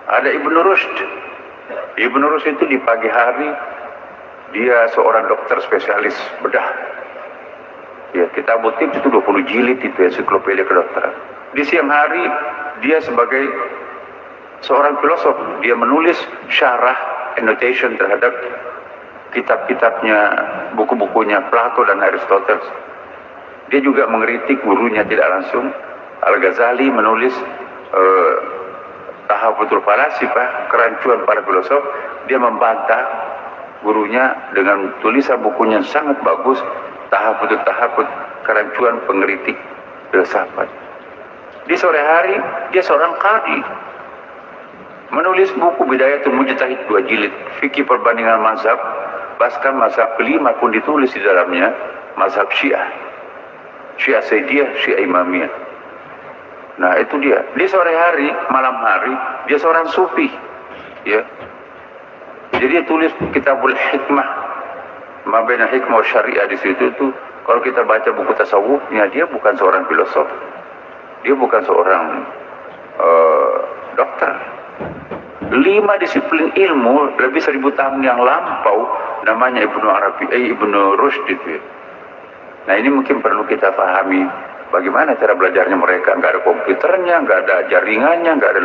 Ada Ibnu Rushd. Ibnu Rushd itu di pagi hari dia seorang dokter spesialis bedah. Ya, Kitab Tib itu 20 jilid itu ensiklopedia kedokteran. Di siang hari dia sebagai seorang filosof, dia menulis syarah annotation terhadap kitab-kitabnya, buku-bukunya Plato dan Aristoteles. Dia juga mengkritik gurunya tidak langsung. Al-Ghazali menulis Tahafutul Falasifah, kerancuan para filosof. Dia membantah gurunya dengan tulisan bukunya yang sangat bagus, Tahafutul Tahafut, kerancuan pengkritik filsafat. Di sore hari dia seorang qadi, menulis buku Bidayatul Mujtahid 2 jilid, fikih perbandingan mazhab, bahkan mazhab kelima pun ditulis di dalamnya, mazhab Syiah, Syiah Saidiyah, Syiah Imamiyah. Nah itu dia. Di sore hari, malam hari dia seorang sufi, ya. Jadi dia tulis Kitabul Hikmah, Mabena Hikmah Syariah. Di situ tuh kalau kita baca buku tasawufnya, dia bukan seorang filosof, dia bukan seorang dokter. 5 disiplin ilmu lebih 1000 tahun yang lampau, namanya Ibnu Rushd itu. Nah ini mungkin perlu kita pahami bagaimana cara belajarnya mereka. Nggak ada komputernya, nggak ada jaringannya, nggak ada